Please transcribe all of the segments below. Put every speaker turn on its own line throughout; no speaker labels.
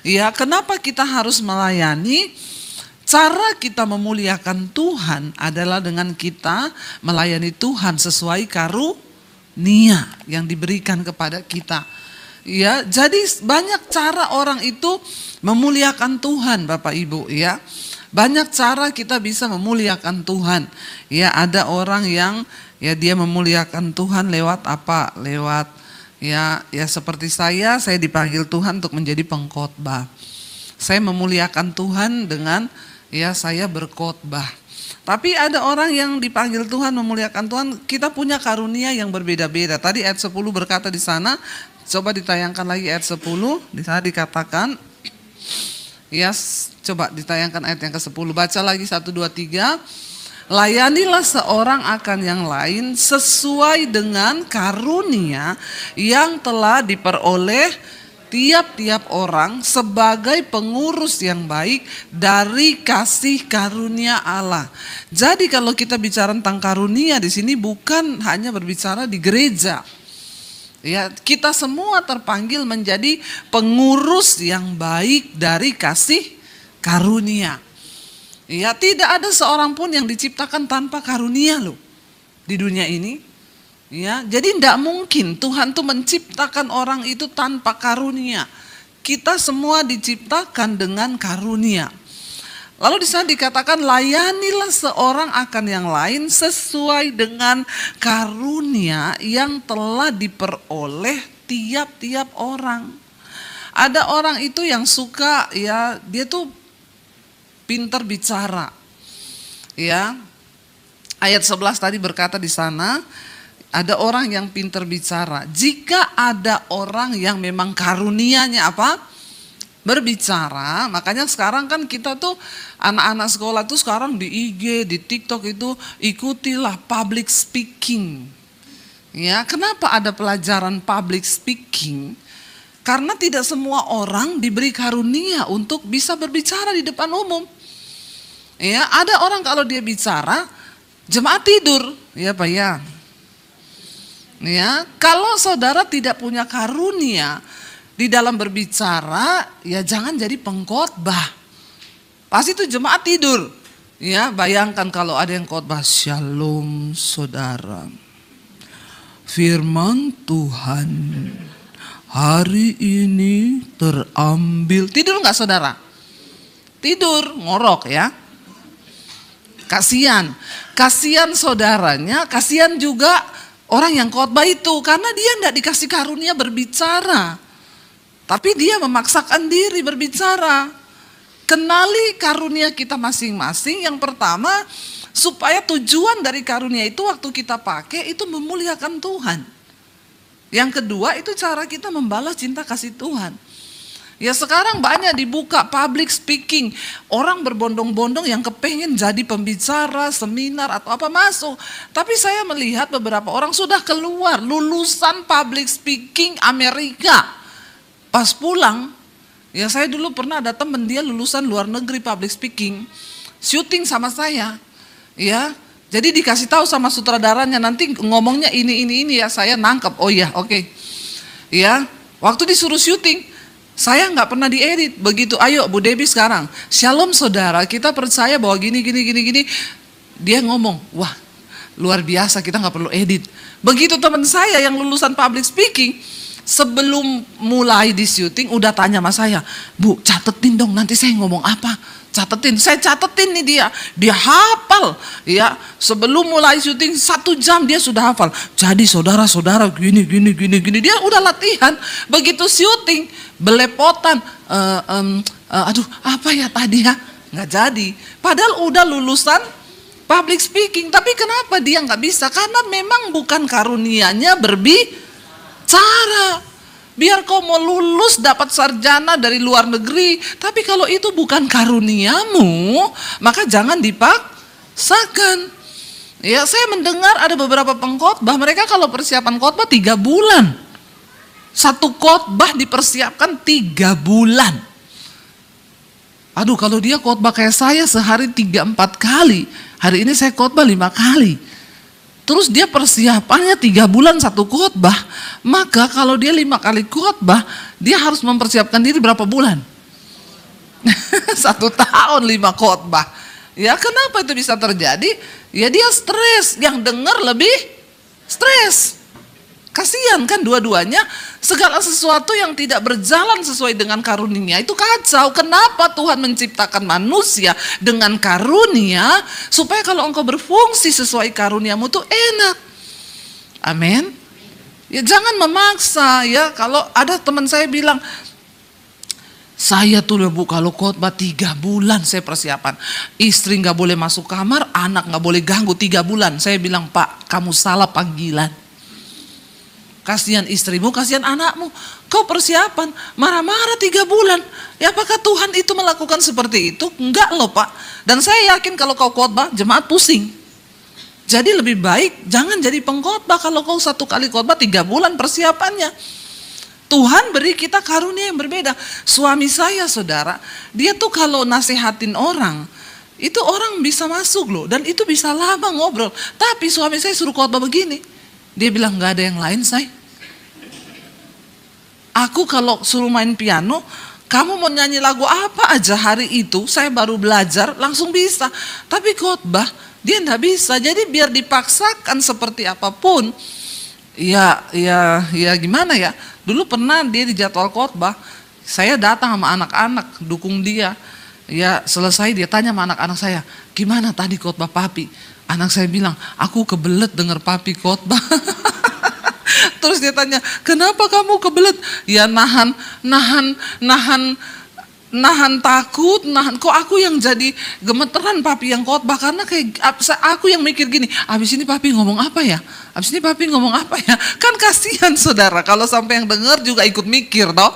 Ya, kenapa kita harus melayani? Cara kita memuliakan Tuhan adalah dengan kita melayani Tuhan sesuai karunia yang diberikan kepada kita. Ya, jadi banyak cara orang itu memuliakan Tuhan, Bapak Ibu, ya. Banyak cara kita bisa memuliakan Tuhan. Ya, ada orang yang ya dia memuliakan Tuhan lewat apa? Lewat ya seperti saya dipanggil Tuhan untuk menjadi pengkhotbah. Saya memuliakan Tuhan dengan ya saya berkhotbah. Tapi ada orang yang dipanggil Tuhan, memuliakan Tuhan, kita punya karunia yang berbeda-beda. Tadi ayat 10 berkata di sana, coba ditayangkan lagi ayat 10, di sana dikatakan, coba ditayangkan ayat yang ke-10, baca lagi 1, 2, 3. Layanilah seorang akan yang lain sesuai dengan karunia yang telah diperoleh tiap-tiap orang sebagai pengurus yang baik dari kasih karunia Allah. Jadi kalau kita bicara tentang karunia di sini bukan hanya berbicara di gereja. Ya, kita semua terpanggil menjadi pengurus yang baik dari kasih karunia. Ya, tidak ada seorang pun yang diciptakan tanpa karunia loh di dunia ini. Ya, jadi tidak mungkin Tuhan tuh menciptakan orang itu tanpa karunia. Kita semua diciptakan dengan karunia. Lalu di sana dikatakan layanilah seorang akan yang lain sesuai dengan karunia yang telah diperoleh tiap-tiap orang. Ada orang itu yang suka ya dia tuh pintar bicara. Ya. Ayat 11 tadi berkata di sana, ada orang yang pintar bicara. Jika ada orang yang memang karunianya apa? Berbicara. Makanya sekarang kan kita tuh anak-anak sekolah tuh sekarang di IG, di TikTok itu ikutilah public speaking. Ya, kenapa ada pelajaran public speaking? Karena tidak semua orang diberi karunia untuk bisa berbicara di depan umum. Ya, ada orang kalau dia bicara jemaat tidur, ya Pak ya. Ya, kalau saudara tidak punya karunia di dalam berbicara, ya jangan jadi pengkhotbah. Pasti itu jemaat tidur. Ya, bayangkan kalau ada yang khotbah, Shalom saudara. Firman Tuhan hari ini terambil. Tidur enggak saudara? Tidur, ngorok ya. Kasihan saudaranya, kasihan juga orang yang khotbah itu, karena dia tidak dikasih karunia berbicara. Tapi dia memaksakan diri berbicara. Kenali karunia kita masing-masing. Yang pertama, supaya tujuan dari karunia itu waktu kita pakai itu memuliakan Tuhan. Yang kedua itu cara kita membalas cinta kasih Tuhan. Ya sekarang banyak dibuka public speaking. Orang berbondong-bondong yang kepengen jadi pembicara, seminar atau apa masuk. Tapi saya melihat beberapa orang sudah keluar lulusan public speaking Amerika. Pas pulang, ya saya dulu pernah ada temen dia lulusan luar negeri public speaking. Syuting sama saya. Ya, jadi dikasih tahu sama sutradaranya nanti ngomongnya ini ya, saya nangkep. Oh iya, oke. Ya, waktu disuruh syuting saya nggak pernah diedit. Begitu, ayo Bu Debbie sekarang, Shalom saudara, kita percaya bahwa gini. Dia ngomong, wah luar biasa, kita nggak perlu edit. Begitu teman saya yang lulusan public speaking, sebelum mulai di syuting udah tanya sama saya, Bu catetin dong nanti saya ngomong apa. Catetin, saya catetin nih dia hafal ya. Sebelum mulai syuting 1 jam dia sudah hafal. Jadi saudara-saudara gini, dia udah latihan. Begitu syuting belepotan, aduh apa ya tadi ya, nggak jadi. Padahal udah lulusan public speaking, tapi kenapa dia nggak bisa? Karena memang bukan karunianya berbicara. Biar kau mau lulus dapat sarjana dari luar negeri, tapi kalau itu bukan karuniamu, maka jangan dipaksakan. Ya, saya mendengar ada beberapa pengkhotbah, mereka kalau persiapan khotbah 3 bulan. Satu khotbah dipersiapkan 3 bulan. Aduh, kalau dia khotbah kayak saya sehari 3-4 kali, hari ini saya khotbah 5 kali. Terus dia persiapannya 3 bulan satu khotbah, maka kalau dia 5 kali khotbah, dia harus mempersiapkan diri berapa bulan? 1 tahun 5 khotbah. Ya kenapa itu bisa terjadi? Ya dia stres, yang dengar lebih stres. Kasihan kan dua-duanya, segala sesuatu yang tidak berjalan sesuai dengan karunia itu kacau. Kenapa Tuhan menciptakan manusia dengan karunia? Supaya kalau engkau berfungsi sesuai karuniamu tuh enak. Amin. Ya jangan memaksa ya. Kalau ada teman saya bilang, saya tuh Bu kalau khotbah 3 bulan saya persiapan. Istri gak boleh masuk kamar, anak gak boleh ganggu 3 bulan. Saya bilang, Pak kamu salah panggilan. Kasihan istrimu, kasihan anakmu. Kau persiapan, marah-marah 3 bulan. Ya apakah Tuhan itu melakukan seperti itu? Enggak loh Pak. Dan saya yakin kalau kau khotbah, jemaat pusing. Jadi lebih baik jangan jadi pengkhotbah kalau kau 1 kali khotbah 3 bulan persiapannya. Tuhan beri kita karunia yang berbeda. Suami saya saudara, dia tuh kalau nasihatin orang, itu orang bisa masuk loh. Dan itu bisa lama ngobrol. Tapi suami saya suruh khotbah begini. Dia bilang gak ada yang lain say. Aku kalau suruh main piano, kamu mau nyanyi lagu apa aja hari itu, saya baru belajar langsung bisa. Tapi khotbah dia enggak bisa. Jadi biar dipaksakan seperti apapun, ya gimana ya. Dulu pernah dia di jadwal khotbah, saya datang sama anak-anak dukung dia. Ya selesai dia tanya sama anak-anak saya, gimana tadi khotbah papi? Anak saya bilang, aku kebelet denger papi khotbah. Terus dia tanya, kenapa kamu kebelet? Ya nahan takut, kok aku yang jadi gemeteran papi yang khotbah, karena kayak aku yang mikir gini, abis ini papi ngomong apa ya? Abis ini papi ngomong apa ya? Kan kasihan saudara, kalau sampai yang dengar juga ikut mikir toh.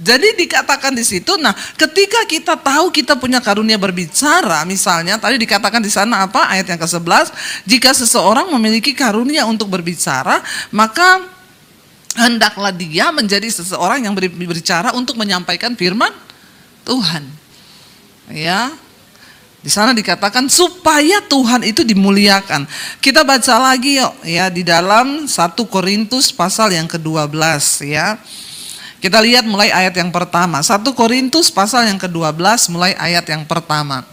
Jadi dikatakan di situ, nah ketika kita tahu kita punya karunia berbicara, misalnya tadi dikatakan di sana apa ayat yang ke-11, jika seseorang memiliki karunia untuk berbicara, maka hendaklah dia menjadi seseorang yang berbicara untuk menyampaikan firman Tuhan. Ya. Di sana dikatakan supaya Tuhan itu dimuliakan. Kita baca lagi yuk ya di dalam 1 Korintus pasal yang ke-12 ya. Kita lihat mulai ayat yang pertama. 1 Korintus pasal yang ke-12 mulai ayat yang pertama.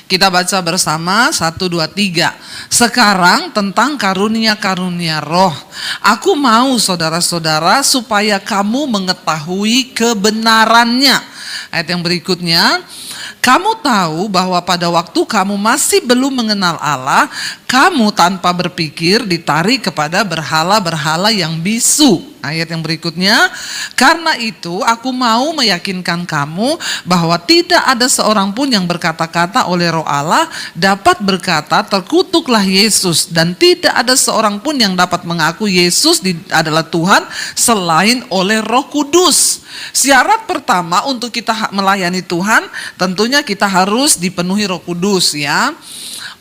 Kita baca bersama 1, 2, 3. Sekarang tentang karunia-karunia roh. Aku mau saudara-saudara supaya kamu mengetahui kebenarannya. Ayat yang berikutnya. Kamu tahu bahwa pada waktu kamu masih belum mengenal Allah, kamu tanpa berpikir ditarik kepada berhala-berhala yang bisu. Ayat yang berikutnya, karena itu aku mau meyakinkan kamu bahwa tidak ada seorang pun yang berkata-kata oleh Roh Allah dapat berkata terkutuklah Yesus, dan tidak ada seorang pun yang dapat mengaku Yesus adalah Tuhan selain oleh Roh Kudus. Syarat pertama untuk kita melayani Tuhan, tentunya kita harus dipenuhi Roh Kudus ya.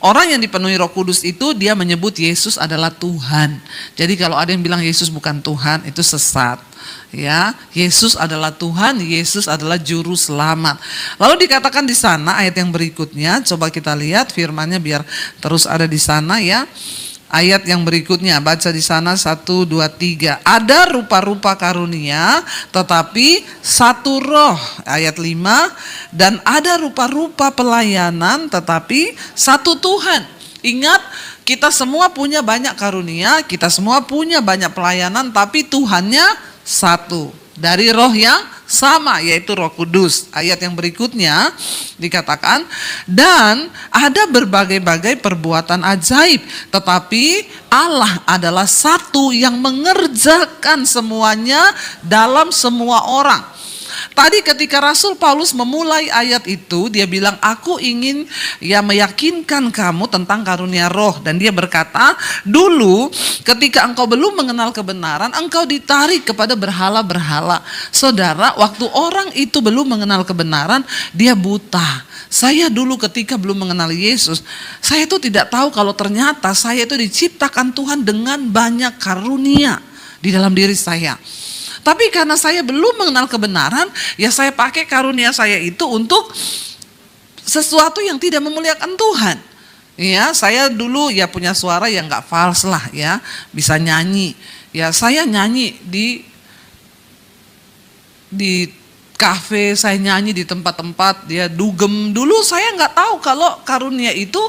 Orang yang dipenuhi Roh Kudus itu dia menyebut Yesus adalah Tuhan. Jadi kalau ada yang bilang Yesus bukan Tuhan, itu sesat. Ya, Yesus adalah Tuhan, Yesus adalah juru selamat. Lalu dikatakan di sana ayat yang berikutnya, coba kita lihat firman-Nya biar terus ada di sana ya. Ayat yang berikutnya, baca di sana 1, 2, 3. Ada rupa-rupa karunia, tetapi satu roh. Ayat 5. Dan ada rupa-rupa pelayanan, tetapi satu Tuhan. Ingat, kita semua punya banyak karunia, kita semua punya banyak pelayanan, tapi Tuhannya satu. Dari roh yang sama, yaitu Roh Kudus. Ayat yang berikutnya dikatakan, dan ada berbagai-bagai perbuatan ajaib, tetapi Allah adalah satu yang mengerjakan semuanya dalam semua orang. Tadi ketika Rasul Paulus memulai ayat itu, dia bilang, aku ingin ya meyakinkan kamu tentang karunia roh. Dan dia berkata, dulu ketika engkau belum mengenal kebenaran, engkau ditarik kepada berhala-berhala. Saudara, waktu orang itu belum mengenal kebenaran, dia buta. Saya dulu ketika belum mengenal Yesus, saya itu tidak tahu kalau ternyata saya itu diciptakan Tuhan dengan banyak karunia di dalam diri saya. Tapi karena saya belum mengenal kebenaran, ya saya pakai karunia saya itu untuk sesuatu yang tidak memuliakan Tuhan. Ya, saya dulu ya punya suara yang nggak fals lah ya, bisa nyanyi. Ya saya nyanyi di kafe, saya nyanyi di tempat-tempat dia dugem. Dulu saya nggak tahu kalau karunia itu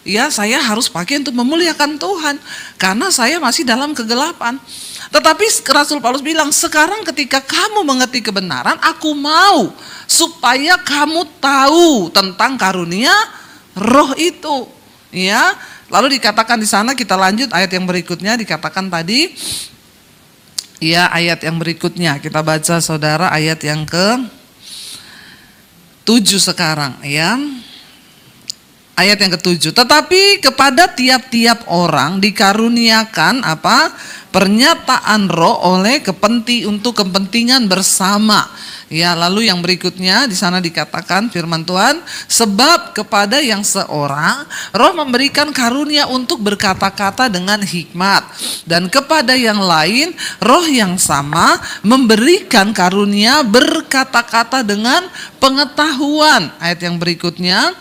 ya saya harus pakai untuk memuliakan Tuhan, karena saya masih dalam kegelapan. Tetapi Rasul Paulus bilang, sekarang ketika kamu mengerti kebenaran, aku mau supaya kamu tahu tentang karunia roh itu. Ya, lalu dikatakan di sana, kita lanjut ayat yang berikutnya, dikatakan tadi, ya ayat yang berikutnya kita baca saudara, ayat yang ke-7 sekarang ya. Ayat yang ke-7, tetapi kepada tiap-tiap orang dikaruniakan apa? Pernyataan roh oleh untuk kepentingan bersama. Ya, lalu yang berikutnya di sana dikatakan firman Tuhan, sebab kepada yang seorang roh memberikan karunia untuk berkata-kata dengan hikmat, dan kepada yang lain roh yang sama memberikan karunia berkata-kata dengan pengetahuan. Ayat yang berikutnya,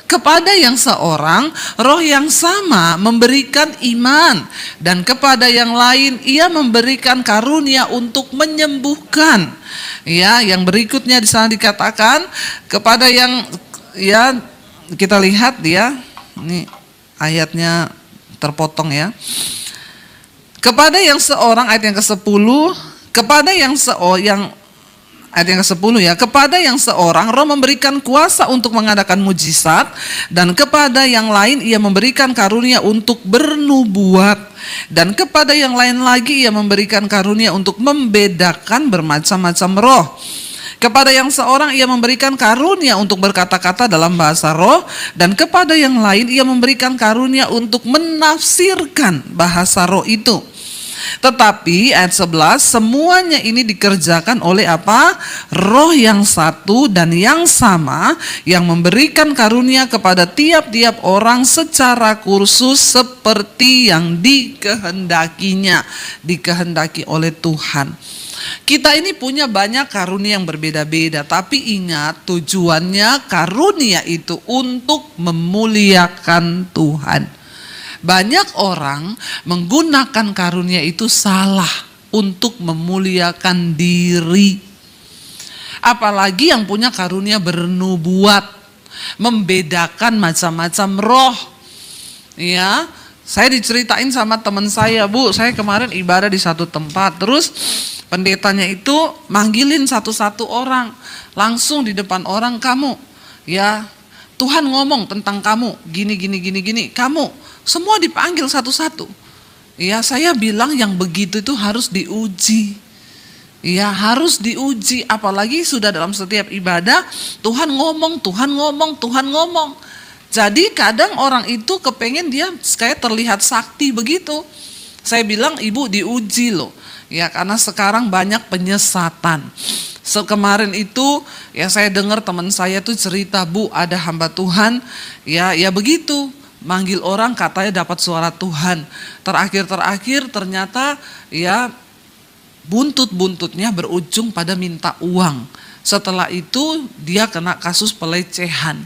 kepada yang seorang roh yang sama memberikan iman, dan kepada yang lain ia memberikan karunia untuk menyembuhkan. Ya, yang berikutnya di sana dikatakan kepada yang, ya kita lihat dia ini ayatnya terpotong ya. Kepada yang seorang, ayat yang ke-10, kepada yang ayat yang ke-10 ya, kepada yang seorang roh memberikan kuasa untuk mengadakan mujizat, dan kepada yang lain ia memberikan karunia untuk bernubuat, dan kepada yang lain lagi ia memberikan karunia untuk membedakan bermacam-macam roh. Kepada yang seorang ia memberikan karunia untuk berkata-kata dalam bahasa roh, dan kepada yang lain ia memberikan karunia untuk menafsirkan bahasa roh itu. Tetapi ayat 11, semuanya ini dikerjakan oleh apa? Roh yang satu dan yang sama, yang memberikan karunia kepada tiap-tiap orang secara kursus seperti yang dikehendakinya, dikehendaki oleh Tuhan. Kita ini punya banyak karunia yang berbeda-beda, tapi ingat tujuannya karunia itu untuk memuliakan Tuhan. Banyak orang menggunakan karunia itu salah untuk memuliakan diri. Apalagi yang punya karunia bernubuat, membedakan macam-macam roh. Ya, saya diceritain sama teman saya, Bu, saya kemarin ibadah di satu tempat, terus pendetanya itu manggilin satu-satu orang, langsung di depan orang, kamu, ya Tuhan ngomong tentang kamu, gini, kamu. Semua dipanggil satu-satu. Ya, saya bilang yang begitu itu harus diuji. Ya, harus diuji. Apalagi sudah dalam setiap ibadah, Tuhan ngomong. Jadi kadang orang itu kepengen dia kayak terlihat sakti begitu. Saya bilang, Ibu diuji loh. Ya, karena sekarang banyak penyesatan. Kemarin itu ya saya dengar teman saya tuh cerita, Bu, ada hamba Tuhan ya begitu, manggil orang katanya dapat suara Tuhan. Terakhir ternyata ya buntut-buntutnya berujung pada minta uang. Setelah itu dia kena kasus pelecehan.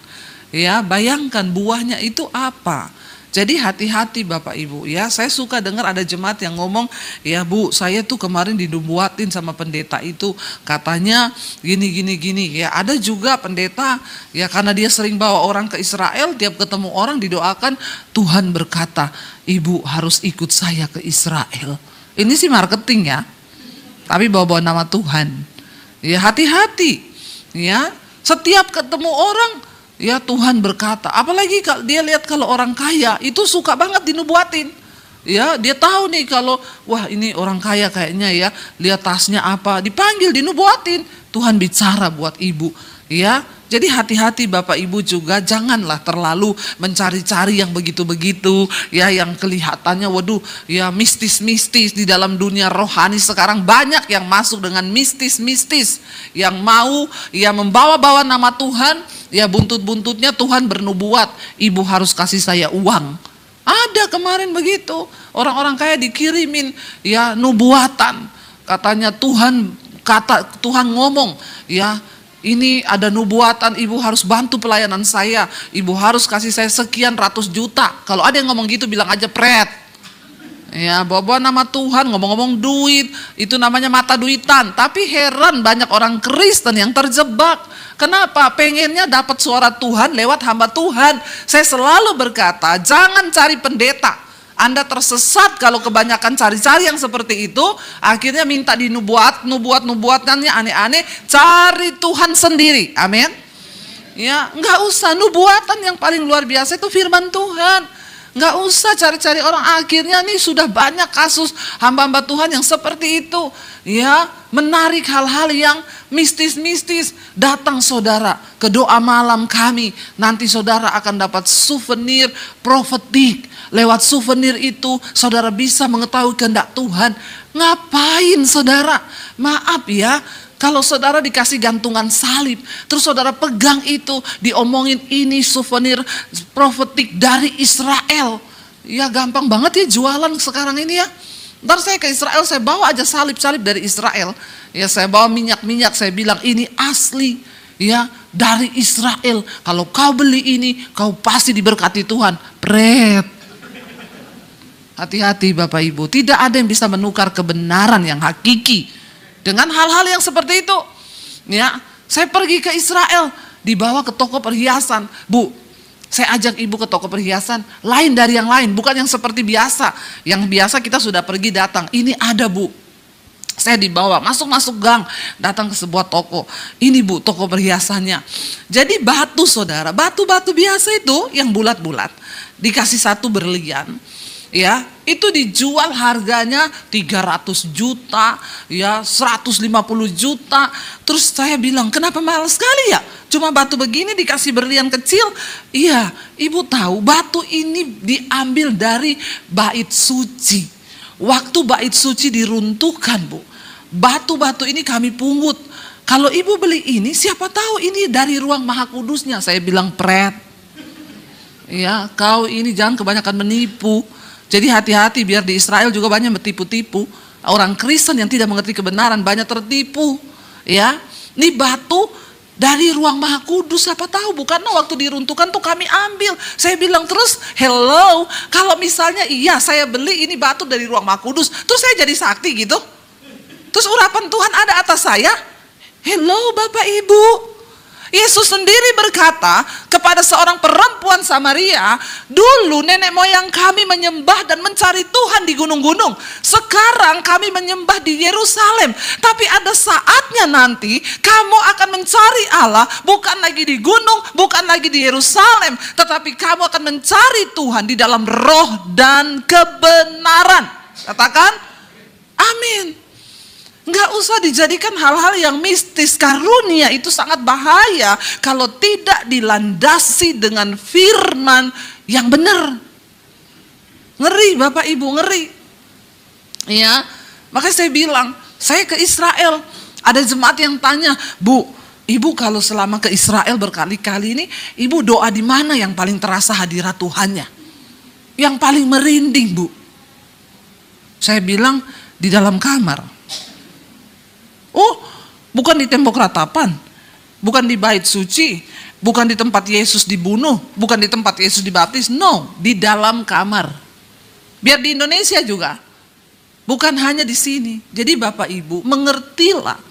Ya, bayangkan buahnya itu apa? Jadi hati-hati Bapak Ibu ya. Saya suka dengar ada jemaat yang ngomong, ya Bu, saya tuh kemarin dinubuatin sama pendeta itu, katanya gini. Ya, ada juga pendeta ya, karena dia sering bawa orang ke Israel, tiap ketemu orang didoakan, Tuhan berkata, Ibu harus ikut saya ke Israel. Ini sih marketing ya, tapi bawa-bawa nama Tuhan. Ya, hati-hati ya. Setiap ketemu orang, ya Tuhan berkata, apalagi kalau dia lihat kalau orang kaya itu suka banget dinubuatin. Ya, dia tahu nih kalau wah ini orang kaya kayaknya ya, lihat tasnya apa, dipanggil dinubuatin. Tuhan bicara buat ibu. Ya, jadi hati-hati Bapak Ibu juga, janganlah terlalu mencari-cari yang begitu-begitu ya, yang kelihatannya waduh ya mistis-mistis. Di dalam dunia rohani sekarang banyak yang masuk dengan mistis-mistis, yang mau ya membawa-bawa nama Tuhan, ya buntut-buntutnya Tuhan bernubuat, Ibu harus kasih saya uang. Ada kemarin begitu, orang-orang kaya dikirimin ya nubuatan, katanya Tuhan ngomong ya, ini ada nubuatan, Ibu harus bantu pelayanan saya, Ibu harus kasih saya sekian ratus juta. Kalau ada yang ngomong gitu bilang aja pret. Ya, bawa-bawa nama Tuhan, ngomong-ngomong duit, itu namanya mata duitan. Tapi heran banyak orang Kristen yang terjebak. Kenapa? Pengennya dapat suara Tuhan lewat hamba Tuhan. Saya selalu berkata, jangan cari pendeta. Anda tersesat kalau kebanyakan cari-cari yang seperti itu, akhirnya minta nubuatannya aneh-aneh, cari Tuhan sendiri. Amin. Ya, nggak usah nubuatan, yang paling luar biasa itu firman Tuhan. Nggak usah cari-cari orang. Akhirnya nih sudah banyak kasus hamba-hamba Tuhan yang seperti itu. Ya, menarik hal-hal yang mistis-mistis. Datang saudara ke doa malam kami. Nanti saudara akan dapat souvenir profetik. Lewat souvenir itu saudara bisa mengetahui kehendak Tuhan. Ngapain saudara? Maaf ya. Kalau saudara dikasih gantungan salib, terus saudara pegang itu, diomongin ini souvenir profetik dari Israel. Ya gampang banget ya jualan sekarang ini ya. Ntar saya ke Israel, saya bawa aja salib-salib dari Israel. Ya saya bawa minyak-minyak, saya bilang ini asli ya dari Israel. Kalau kau beli ini, kau pasti diberkati Tuhan. Pret. Hati-hati Bapak Ibu, tidak ada yang bisa menukar kebenaran yang hakiki dengan hal-hal yang seperti itu. Ya, saya pergi ke Israel, dibawa ke toko perhiasan. Bu, saya ajak ibu ke toko perhiasan, lain dari yang lain, bukan yang seperti biasa. Yang biasa kita sudah pergi datang. Ini ada Bu. Saya dibawa, masuk gang, datang ke sebuah toko. Ini Bu, toko perhiasannya. Jadi batu saudara, batu-batu biasa itu yang bulat-bulat. Dikasih satu berlian. Ya, itu dijual harganya 300 juta, ya 150 juta. Terus saya bilang, kenapa mahal sekali ya? Cuma batu begini dikasih berlian kecil. Iya, ibu tahu batu ini diambil dari bait suci. Waktu bait suci diruntuhkan Bu, batu-batu ini kami pungut. Kalau ibu beli ini, siapa tahu ini dari ruang maha kudusnya. Saya bilang, pret. Ya, kau ini jangan kebanyakan menipu. Jadi hati-hati, biar di Israel juga banyak menipu-tipu. Orang Kristen yang tidak mengerti kebenaran banyak tertipu. Ya, ini batu dari ruang maha kudus, siapa tahu bukan waktu diruntuhkan tuh kami ambil. Saya bilang terus, hello, kalau misalnya iya saya beli ini batu dari ruang maha kudus, terus saya jadi sakti gitu. Terus urapan Tuhan ada atas saya. Hello Bapak Ibu. Yesus sendiri berkata kepada seorang perempuan Samaria, dulu nenek moyang kami menyembah dan mencari Tuhan di gunung-gunung. Sekarang kami menyembah di Yerusalem. Tapi ada saatnya nanti kamu akan mencari Allah bukan lagi di gunung, bukan lagi di Yerusalem, tetapi kamu akan mencari Tuhan di dalam roh dan kebenaran. Katakan amin. Nggak usah dijadikan hal-hal yang mistis. Karunia itu sangat bahaya kalau tidak dilandasi dengan firman yang benar. Ngeri Bapak Ibu, ngeri. Ya, makanya saya bilang, saya ke Israel. Ada jemaat yang tanya, Bu, Ibu kalau selama ke Israel berkali-kali ini, Ibu doa di mana yang paling terasa hadirat Tuhannya? Yang paling merinding Bu. Saya bilang, di dalam kamar. Oh, bukan di tembok ratapan, bukan di bait suci, bukan di tempat Yesus dibunuh, bukan di tempat Yesus dibaptis, no, di dalam kamar. Biar di Indonesia juga, bukan hanya di sini. Jadi Bapak Ibu mengertilah,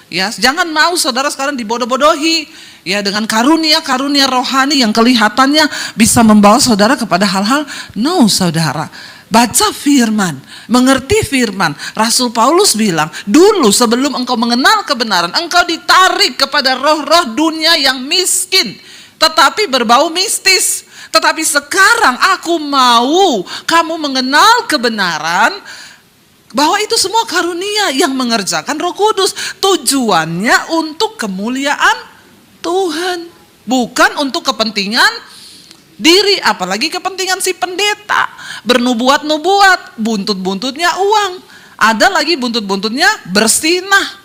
ya jangan mau saudara sekarang dibodoh-bodohi, ya dengan karunia rohani yang kelihatannya bisa membawa saudara kepada hal-hal, no saudara. Baca firman, mengerti firman. Rasul Paulus bilang, dulu sebelum engkau mengenal kebenaran, engkau ditarik kepada roh-roh dunia yang miskin, tetapi berbau mistis. Tetapi sekarang aku mau kamu mengenal kebenaran, bahwa itu semua karunia yang mengerjakan Roh Kudus. Tujuannya untuk kemuliaan Tuhan, bukan untuk kepentingan diri, apalagi kepentingan si pendeta. Bernubuat-nubuat, buntut-buntutnya uang. Ada lagi buntut-buntutnya bersinah.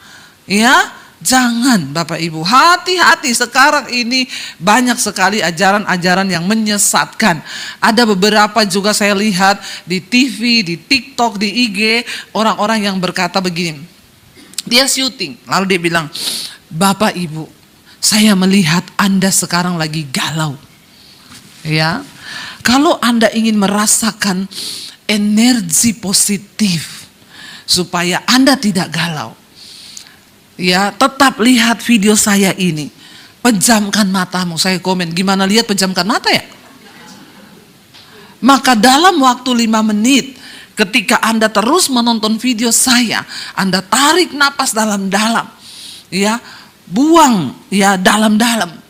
Ya, jangan Bapak Ibu, hati-hati. Sekarang ini banyak sekali ajaran-ajaran yang menyesatkan. Ada beberapa juga saya lihat di TV, di TikTok, di IG, orang-orang yang berkata begini. Dia syuting, lalu dia bilang, Bapak Ibu, saya melihat Anda sekarang lagi galau. Ya, kalau Anda ingin merasakan energi positif supaya Anda tidak galau. Ya, tetap lihat video saya ini. Pejamkan matamu. Saya komen, gimana lihat pejamkan mata ya? Maka dalam waktu 5 menit, ketika Anda terus menonton video saya, Anda tarik napas dalam-dalam, ya, buang ya dalam-dalam.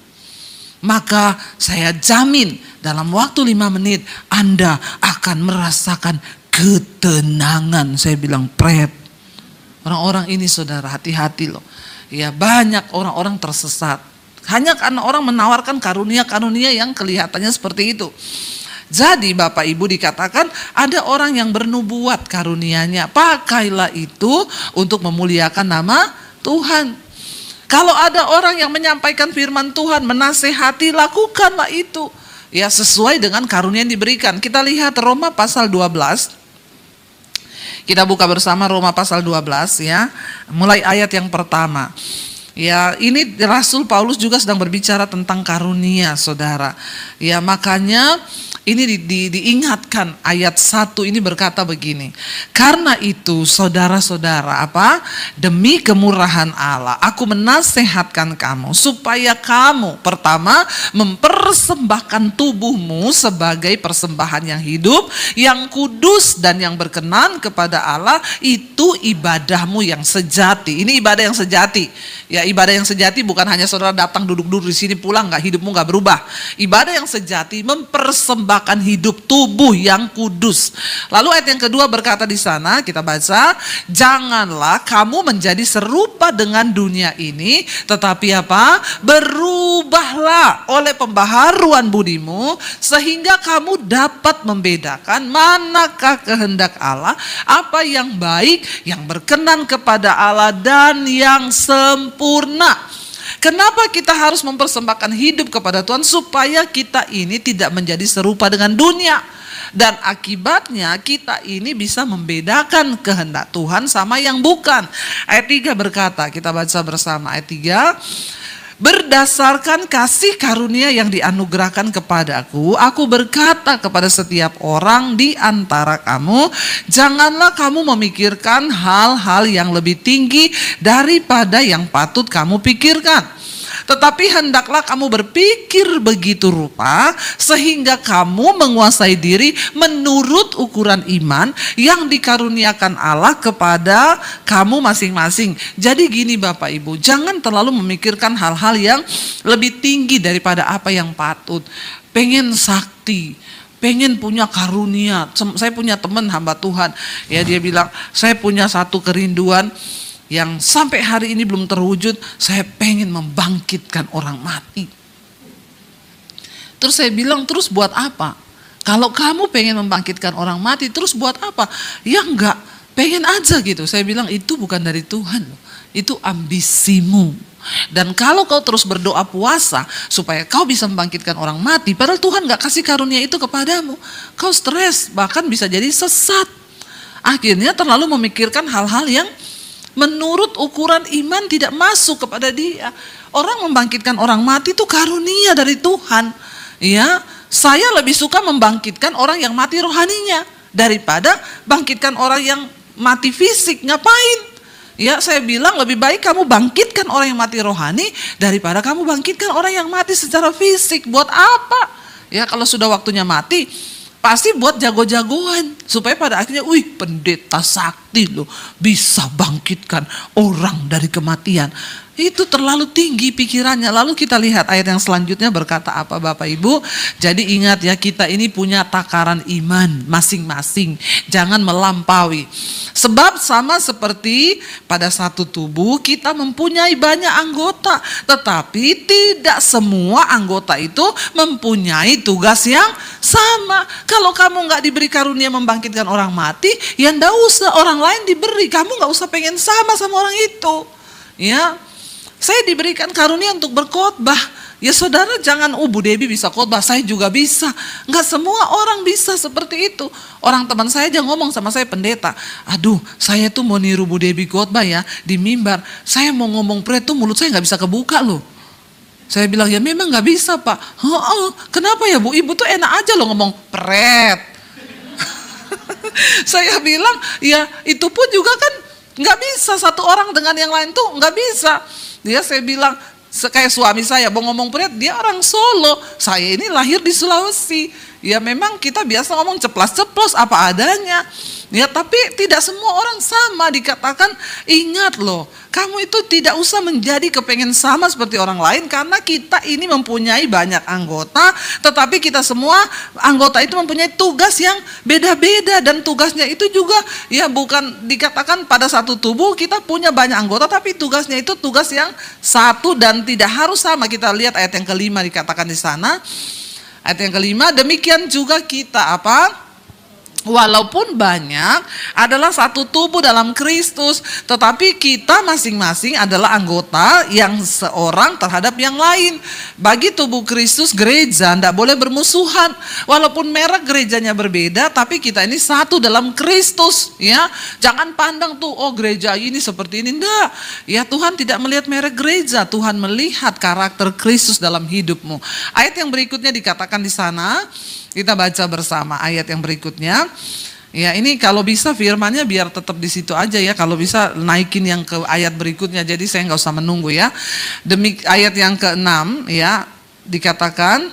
Maka saya jamin dalam waktu 5 menit Anda akan merasakan ketenangan. Saya bilang pret. Orang-orang ini saudara, hati-hati loh. Ya, banyak orang-orang tersesat hanya karena orang menawarkan karunia-karunia yang kelihatannya seperti itu. Jadi Bapak Ibu dikatakan ada orang yang bernubuat karunianya. Pakailah itu untuk memuliakan nama Tuhan. Kalau ada orang yang menyampaikan firman Tuhan, menasehati, lakukanlah itu. Ya, sesuai dengan karunia yang diberikan. Kita lihat Roma pasal 12. Kita buka bersama Roma pasal 12 ya. Mulai ayat yang pertama. Ya, ini Rasul Paulus juga sedang berbicara tentang karunia, saudara. Ya, makanya ini diingatkan ayat 1 ini berkata begini. Karena itu saudara-saudara, demi kemurahan Allah, aku menasehatkan kamu supaya kamu pertama mempersembahkan tubuhmu sebagai persembahan yang hidup, yang kudus dan yang berkenan kepada Allah, itu ibadahmu yang sejati. Ini ibadah yang sejati. Ya, ibadah yang sejati bukan hanya saudara datang duduk-duduk di sini pulang hidupmu nggak berubah. Ibadah yang sejati mempersembahkan hidup tubuh yang kudus. Lalu ayat yang kedua berkata di sana, kita baca, janganlah kamu menjadi serupa dengan dunia ini, tetapi berubahlah oleh pembaharuan budimu sehingga kamu dapat membedakan manakah kehendak Allah, apa yang baik, yang berkenan kepada Allah dan yang sempurna. Kenapa kita harus mempersembahkan hidup kepada Tuhan? Supaya kita ini tidak menjadi serupa dengan dunia. Dan akibatnya kita ini bisa membedakan kehendak Tuhan sama yang bukan. Ayat 3 berkata, kita baca bersama ayat 3. Berdasarkan kasih karunia yang dianugerahkan kepadaku, aku berkata kepada setiap orang di antara kamu, janganlah kamu memikirkan hal-hal yang lebih tinggi daripada yang patut kamu pikirkan. Tetapi hendaklah kamu berpikir begitu rupa sehingga kamu menguasai diri menurut ukuran iman yang dikaruniakan Allah kepada kamu masing-masing. Jadi gini Bapak Ibu, jangan terlalu memikirkan hal-hal yang lebih tinggi daripada apa yang patut. Pengen sakti, pengen punya karunia. Saya punya teman hamba Tuhan, ya dia bilang, saya punya satu kerinduan yang sampai hari ini belum terwujud, saya pengen membangkitkan orang mati. Terus saya bilang, terus buat apa? Kalau kamu pengen membangkitkan orang mati, terus buat apa? Ya enggak, pengen aja gitu. Saya bilang, itu bukan dari Tuhan, itu ambisimu. Dan kalau kau terus berdoa puasa supaya kau bisa membangkitkan orang mati, padahal Tuhan enggak kasih karunia itu kepadamu, kau stres, bahkan bisa jadi sesat. Akhirnya terlalu memikirkan hal-hal yang menurut ukuran iman tidak masuk kepada dia. Orang membangkitkan orang mati itu karunia dari Tuhan. Ya, saya lebih suka membangkitkan orang yang mati rohaninya daripada bangkitkan orang yang mati fisik. Ngapain? Ya, saya bilang lebih baik kamu bangkitkan orang yang mati rohani daripada kamu bangkitkan orang yang mati secara fisik. Buat apa? Ya, kalau sudah waktunya mati, pasti buat jago-jagoan supaya pada akhirnya, pendeta sakti loh bisa bangkitkan orang dari kematian. Itu terlalu tinggi pikirannya. Lalu kita lihat ayat yang selanjutnya berkata apa Bapak Ibu? Jadi ingat ya, kita ini punya takaran iman masing-masing. Jangan melampaui. Sebab sama seperti pada satu tubuh kita mempunyai banyak anggota, tetapi tidak semua anggota itu mempunyai tugas yang sama. Kalau kamu nggak diberi karunia membangkitkan orang mati, ya ndak usah orang lain diberi. Kamu nggak usah pengen sama orang itu. Ya, saya diberikan karunia untuk berkhotbah. Ya saudara jangan, Bu Debi bisa khotbah, saya juga bisa. Enggak semua orang bisa seperti itu. Orang teman saya aja ngomong sama saya, pendeta, aduh saya tuh mau niru Bu Debi khotbah ya di mimbar. Saya mau ngomong pret tuh mulut saya nggak bisa kebuka loh. Saya bilang, ya memang nggak bisa Pak. Kenapa ya Bu? Ibu tuh enak aja loh ngomong pret. Saya bilang, ya itu pun juga kan nggak bisa satu orang dengan yang lain tuh nggak bisa. Dia saya bilang, kayak suami saya, mau ngomong priat, dia orang Solo, saya ini lahir di Sulawesi. Ya memang kita biasa ngomong ceplas-ceplos apa adanya. Ya tapi tidak semua orang sama. Dikatakan ingat loh, kamu itu tidak usah menjadi kepengen sama seperti orang lain, karena kita ini mempunyai banyak anggota, tetapi kita semua anggota itu mempunyai tugas yang beda-beda, dan tugasnya itu juga ya bukan dikatakan pada satu tubuh kita punya banyak anggota, tapi tugasnya itu tugas yang satu dan tidak harus sama. Kita lihat ayat yang kelima dikatakan di sana. Ayat yang kelima, demikian juga kita apa? Walaupun banyak adalah satu tubuh dalam Kristus, tetapi kita masing-masing adalah anggota yang seorang terhadap yang lain. Bagi tubuh Kristus, gereja tidak boleh bermusuhan. Walaupun merek gerejanya berbeda, tapi kita ini satu dalam Kristus. Ya, jangan pandang tuh, oh gereja ini seperti ini. Enggak. Ya Tuhan tidak melihat merek gereja, Tuhan melihat karakter Kristus dalam hidupmu. Ayat yang berikutnya dikatakan di sana. Kita baca bersama ayat yang berikutnya. Ya ini kalau bisa firmannya biar tetap di situ aja ya. Kalau bisa naikin yang ke ayat berikutnya. Jadi saya nggak usah menunggu ya. Demi ayat yang ke-6 ya dikatakan.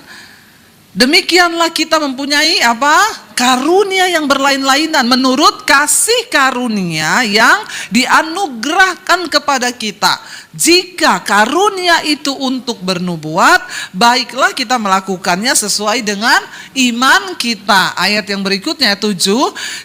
Demikianlah kita mempunyai apa? Karunia yang berlain-lainan menurut kasih karunia yang dianugerahkan kepada kita. Jika karunia itu untuk bernubuat, baiklah kita melakukannya sesuai dengan iman kita. Ayat yang berikutnya 7,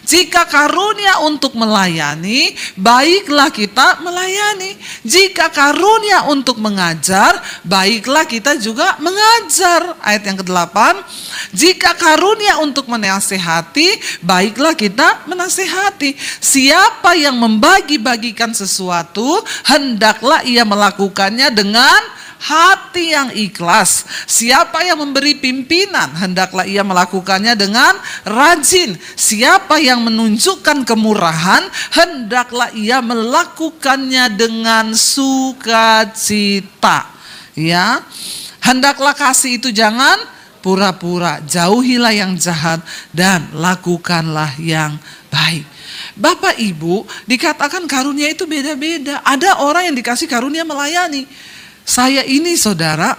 jika karunia untuk melayani, baiklah kita melayani. Jika karunia untuk mengajar, baiklah kita juga mengajar. Ayat yang ke-8, jika karunia untuk menasehati, baiklah kita menasehati. Siapa yang membagi-bagikan sesuatu, hendaklah ia melakukannya dengan hati yang ikhlas. Siapa yang memberi pimpinan, hendaklah ia melakukannya dengan rajin. Siapa yang menunjukkan kemurahan, hendaklah ia melakukannya dengan sukacita. Ya, hendaklah kasih itu jangan pura-pura, jauhilah yang jahat dan lakukanlah yang baik. Bapak Ibu, dikatakan karunia itu beda-beda. Ada orang yang dikasih karunia melayani. Saya ini saudara,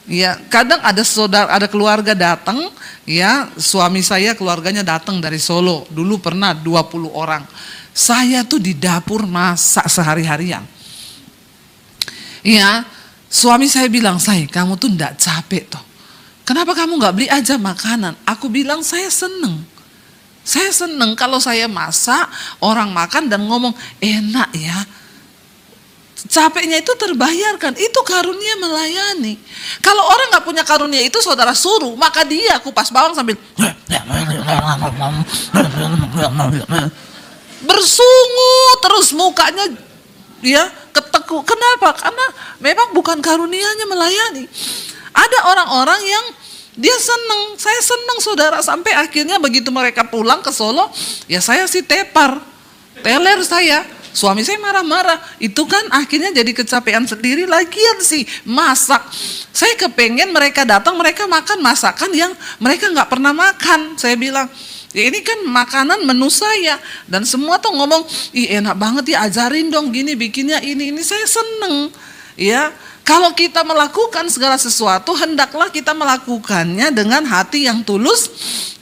ya kadang ada keluarga datang, ya suami saya keluarganya datang dari Solo. Dulu pernah 20 orang. Saya tuh di dapur masak sehari-harian. Ya, suami saya bilang, "Say, kamu tuh enggak capek toh. Kenapa kamu gak beli aja makanan?" Aku bilang saya seneng. Saya seneng kalau saya masak, orang makan dan ngomong enak ya. Capeknya itu terbayarkan, itu karunia melayani. Kalau orang gak punya karunia itu saudara suruh, maka dia kupas bawang sambil bersungut terus mukanya ya ketekuk. Kenapa? Karena memang bukan karunianya melayani. Ada orang-orang yang dia seneng, saya seneng saudara, sampai akhirnya begitu mereka pulang ke Solo, ya saya sih teler saya. Suami saya marah-marah, itu kan akhirnya jadi kecapean sendiri, lagian sih masak. Saya kepengen mereka datang, mereka makan masakan yang mereka gak pernah makan. Saya bilang, ya ini kan makanan menu saya, dan semua tuh ngomong, ih enak banget ya, ajarin dong gini, bikinnya ini saya seneng. Ya, kalau kita melakukan segala sesuatu, hendaklah kita melakukannya dengan hati yang tulus,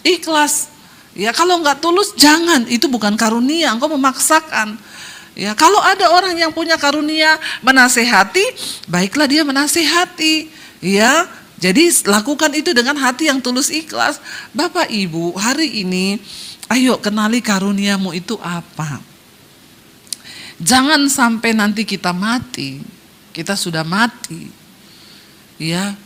ikhlas. Ya, kalau nggak tulus, jangan. Itu bukan karunia, engkau memaksakan. Ya, kalau ada orang yang punya karunia menasehati, baiklah dia menasehati. Ya, jadi lakukan itu dengan hati yang tulus, ikhlas. Bapak Ibu, hari ini, ayo kenali karuniamu itu apa. Jangan sampai nanti kita mati. Kita sudah mati, ya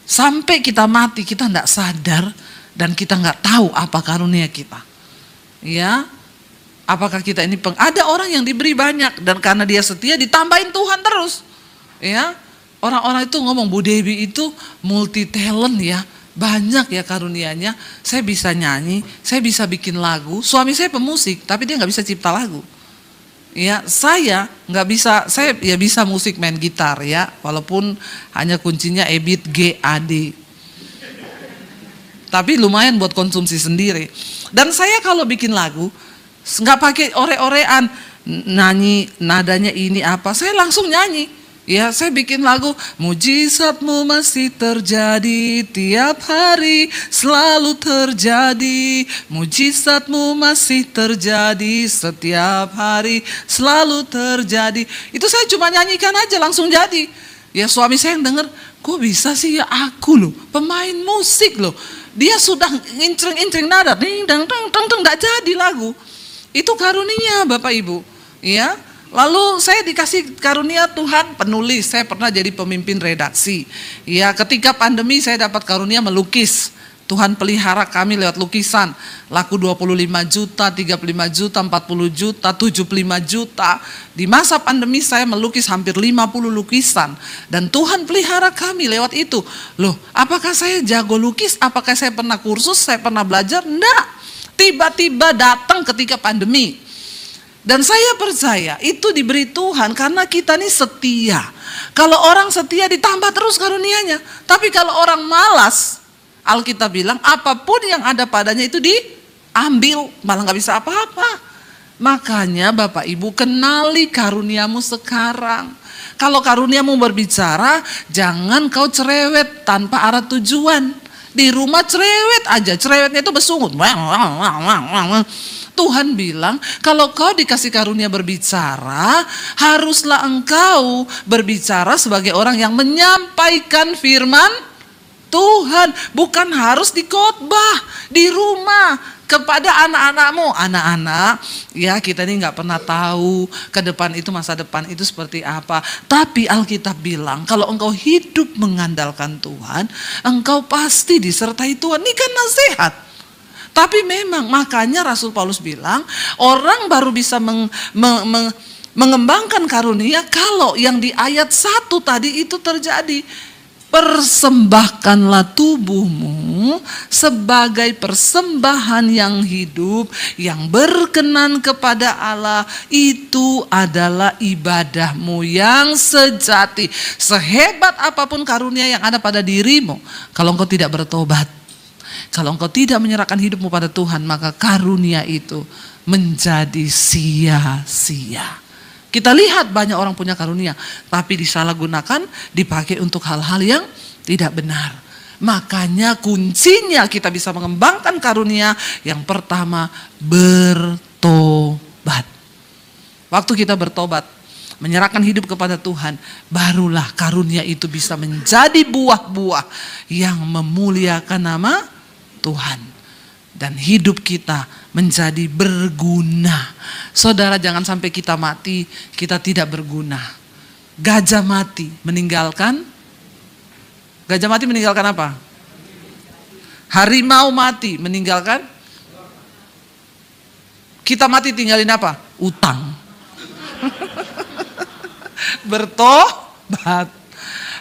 sampai kita mati kita tidak sadar dan kita nggak tahu apa karunia kita, ya apakah kita ini ada orang yang diberi banyak dan karena dia setia ditambahin Tuhan terus, ya orang-orang itu ngomong Bu Dewi itu multi talent ya, banyak ya karunianya. Saya bisa nyanyi, saya bisa bikin lagu. Suami saya pemusik tapi dia nggak bisa cipta lagu. Ya, saya nggak bisa, saya ya bisa musik main gitar ya, walaupun hanya kuncinya E beat G A D. tapi lumayan buat konsumsi sendiri. Dan saya kalau bikin lagu nggak pakai ore-orean, nyanyi nadanya ini apa, saya langsung nyanyi. Ya, saya bikin lagu, mujizatmu masih terjadi tiap hari, selalu terjadi. Mujizatmu masih terjadi setiap hari, selalu terjadi. Itu saya cuma nyanyikan aja langsung jadi. Ya, suami saya yang denger, kok bisa sih ya, aku loh, pemain musik loh. Dia sudah ngincring-incring nada, ding dang dang dang dang, enggak jadi lagu. Itu karunia Bapak Ibu, ya. Lalu saya dikasih karunia Tuhan penulis, saya pernah jadi pemimpin redaksi. Ya, ketika pandemi saya dapat karunia melukis. Tuhan pelihara kami lewat lukisan. Laku 25 juta, 35 juta, 40 juta, 75 juta. Di masa pandemi saya melukis hampir 50 lukisan. Dan Tuhan pelihara kami lewat itu. Loh, apakah saya jago lukis? Apakah saya pernah kursus? Saya pernah belajar? Enggak. Tiba-tiba datang ketika pandemi. Dan saya percaya itu diberi Tuhan karena kita ini setia. Kalau orang setia ditambah terus karunianya. Tapi kalau orang malas, Alkitab bilang apapun yang ada padanya itu diambil. Malah gak bisa apa-apa. Makanya Bapak Ibu kenali karuniamu sekarang. Kalau karuniamu berbicara, jangan kau cerewet tanpa arah tujuan. Di rumah cerewet aja, cerewetnya itu bersungut. Tuhan bilang, kalau kau dikasih karunia berbicara, haruslah engkau berbicara sebagai orang yang menyampaikan firman Tuhan. Bukan harus di khotbah, di rumah, kepada anak-anakmu. Anak-anak, ya kita ini gak pernah tahu ke depan itu, masa depan itu seperti apa. Tapi Alkitab bilang, kalau engkau hidup mengandalkan Tuhan, engkau pasti disertai Tuhan. Ini kan nasihat. Tapi memang makanya Rasul Paulus bilang orang baru bisa mengembangkan karunia kalau yang di ayat 1 tadi itu terjadi. Persembahkanlah tubuhmu sebagai persembahan yang hidup, yang berkenan kepada Allah. Itu adalah ibadahmu yang sejati. Sehebat apapun karunia yang ada pada dirimu, kalau engkau tidak bertobat, kalau engkau tidak menyerahkan hidupmu pada Tuhan, maka karunia itu menjadi sia-sia. Kita lihat banyak orang punya karunia, tapi disalahgunakan, dipakai untuk hal-hal yang tidak benar. Makanya kuncinya kita bisa mengembangkan karunia, yang pertama bertobat. Waktu kita bertobat, menyerahkan hidup kepada Tuhan, barulah karunia itu bisa menjadi buah-buah yang memuliakan nama Tuhan. Dan hidup kita menjadi berguna. Saudara, jangan sampai kita mati, kita tidak berguna. Gajah mati meninggalkan apa? Harimau mati meninggalkan? Kita mati tinggalin apa? Utang. Bertobat.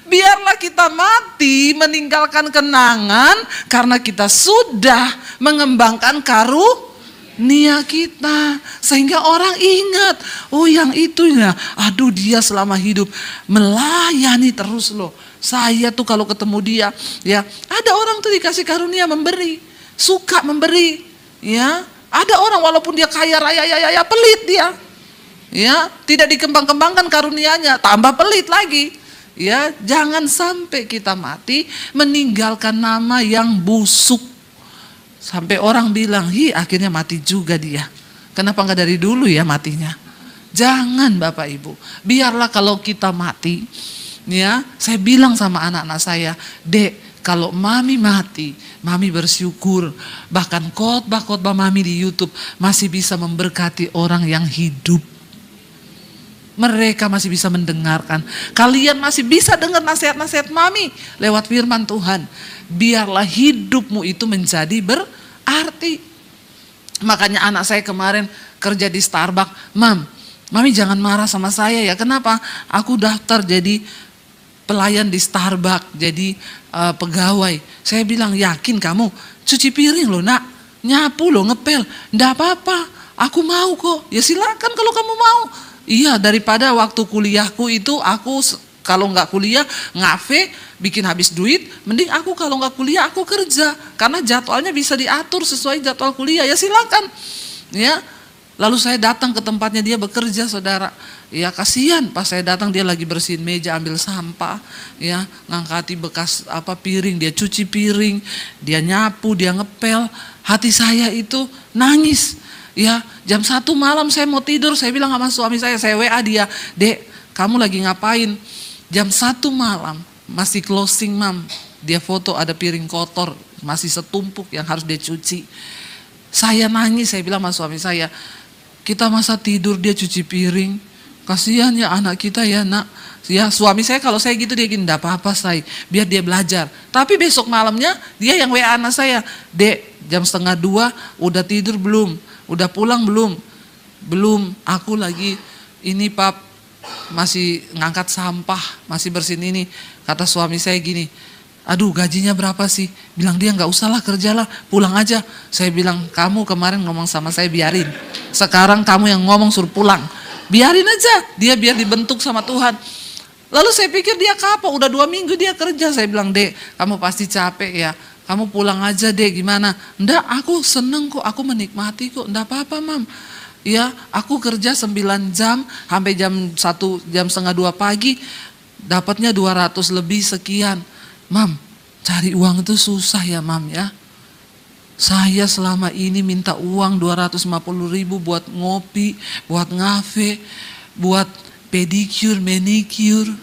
Biarlah kita mati meninggalkan kenangan karena kita sudah mengembangkan karunia kita. Sehingga orang ingat, oh yang itu ya, aduh dia selama hidup melayani terus loh. Saya tuh kalau ketemu dia, ya ada orang tuh dikasih karunia memberi, suka memberi. Ya, ada orang walaupun dia kaya raya pelit dia. Ya, tidak dikembang-kembangkan karunianya, tambah pelit lagi. Ya, jangan sampai kita mati meninggalkan nama yang busuk. Sampai orang bilang, akhirnya mati juga dia. Kenapa enggak dari dulu ya matinya? Jangan Bapak Ibu. Biarlah kalau kita mati, ya, saya bilang sama anak-anak saya, Dek, kalau mami mati, mami bersyukur. Bahkan khotbah-khotbah mami di YouTube masih bisa memberkati orang yang hidup. Mereka masih bisa mendengarkan. Kalian masih bisa dengar nasihat-nasihat mami lewat firman Tuhan. Biarlah hidupmu itu menjadi berarti. Makanya anak saya kemarin kerja di Starbucks. Mami jangan marah sama saya ya. Kenapa? Aku daftar jadi pelayan di Starbucks. Jadi pegawai. Saya bilang, yakin kamu cuci piring loh nak. Nyapu loh, ngepel. Nggak apa-apa. Aku mau kok. Ya silakan kalau kamu mau. Iya, daripada waktu kuliahku itu aku kalau nggak kuliah, ngafe, bikin habis duit, mending aku kalau nggak kuliah aku kerja. Karena jadwalnya bisa diatur sesuai jadwal kuliah, ya silakan. Ya, lalu saya datang ke tempatnya dia bekerja, saudara. Ya kasihan, pas saya datang dia lagi bersihin meja, ambil sampah, ya ngangkati bekas piring, dia cuci piring, dia nyapu, dia ngepel. Hati saya itu nangis. Ya, jam 1 malam saya mau tidur, saya bilang sama suami saya WA dia, "Dek, kamu lagi ngapain?" Jam 1 malam, masih closing mam. Dia foto ada piring kotor, masih setumpuk yang harus dia cuci. Saya nangis, saya bilang sama suami saya, "Kita masa tidur dia cuci piring? Kasihan ya anak kita ya nak." Ya suami saya kalau saya gitu dia gini, "Enggak apa-apa say, biar dia belajar." Tapi besok malamnya dia yang WA anak saya, "Dek, jam 1:30 udah tidur belum? Udah pulang belum?" "Belum, aku lagi ini pap, masih ngangkat sampah, masih bersihin ini." Kata suami saya gini, "Aduh gajinya berapa sih?" Bilang dia, "Nggak usah lah kerjalah, pulang aja." Saya bilang, "Kamu kemarin ngomong sama saya biarin, sekarang kamu yang ngomong suruh pulang. Biarin aja, dia biar dibentuk sama Tuhan." Lalu saya pikir dia kapok, udah 2 minggu dia kerja. Saya bilang, "Dek, kamu pasti capek ya, kamu pulang aja deh." "Gimana?" "Enggak, aku seneng kok, aku menikmati kok, enggak apa-apa mam. Ya, aku kerja 9 jam sampai jam 1, jam setengah 2 pagi, dapatnya 200 lebih sekian." "Mam, cari uang itu susah ya mam ya. Saya selama ini minta uang 250.000 buat ngopi, buat ngafe, buat pedicure, manicure.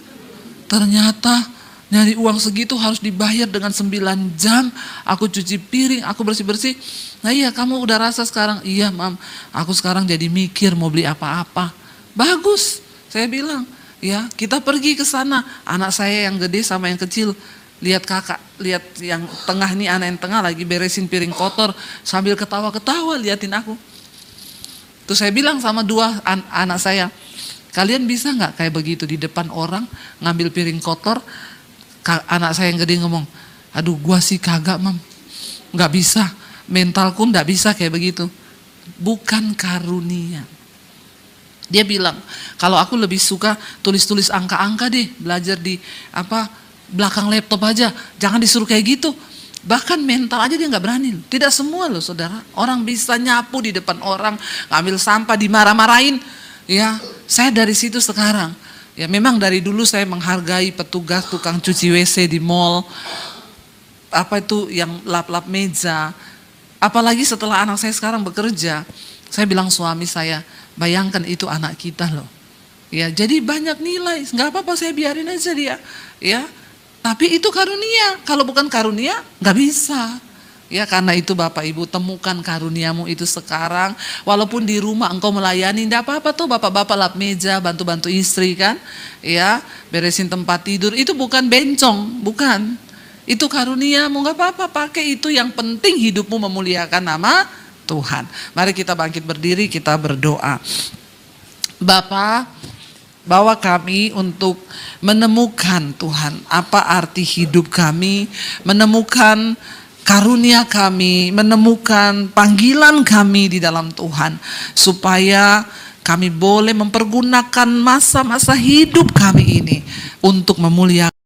Ternyata nyari uang segitu harus dibayar dengan 9 jam. Aku cuci piring, aku bersih-bersih." "Nah iya kamu udah rasa sekarang?" "Iya mam, aku sekarang jadi mikir mau beli apa-apa." "Bagus," saya bilang. Ya, kita pergi ke sana. Anak saya yang gede sama yang kecil, lihat kakak, lihat yang tengah nih, anak yang tengah lagi beresin piring kotor sambil ketawa-ketawa liatin aku. Terus saya bilang sama dua anak saya, "Kalian bisa nggak kayak begitu di depan orang ngambil piring kotor?" Anak saya yang gede ngomong, "Aduh gua sih kagak mam, nggak bisa, mentalku nggak bisa kayak begitu." Bukan karunia. Dia bilang, "Kalau aku lebih suka tulis-tulis angka-angka deh, belajar di belakang laptop aja, jangan disuruh kayak gitu." Bahkan mental aja dia nggak berani. Tidak semua loh saudara, orang bisa nyapu di depan orang, ngambil sampah dimarah-marahin. Ya, saya dari situ sekarang. Ya memang dari dulu saya menghargai petugas tukang cuci WC di mall, yang lap-lap meja. Apalagi setelah anak saya sekarang bekerja, saya bilang suami saya, bayangkan itu anak kita loh. Ya, jadi banyak nilai, nggak apa-apa saya biarin aja dia. Ya, tapi itu karunia. Kalau bukan karunia, nggak bisa. Ya, karena itu Bapak Ibu temukan karuniamu itu sekarang. Walaupun di rumah engkau melayani, nggak apa-apa tuh bapak-bapak lap meja, bantu-bantu istri kan. Ya, beresin tempat tidur, itu bukan bencong, bukan. Itu karuniamu, nggak apa-apa, pakai itu, yang penting hidupmu memuliakan nama Tuhan. Mari kita bangkit berdiri, kita berdoa. Bapa, bawa kami untuk menemukan Tuhan, apa arti hidup kami, menemukan karunia kami, menemukan panggilan kami di dalam Tuhan, supaya kami boleh mempergunakan masa-masa hidup kami ini untuk memuliakan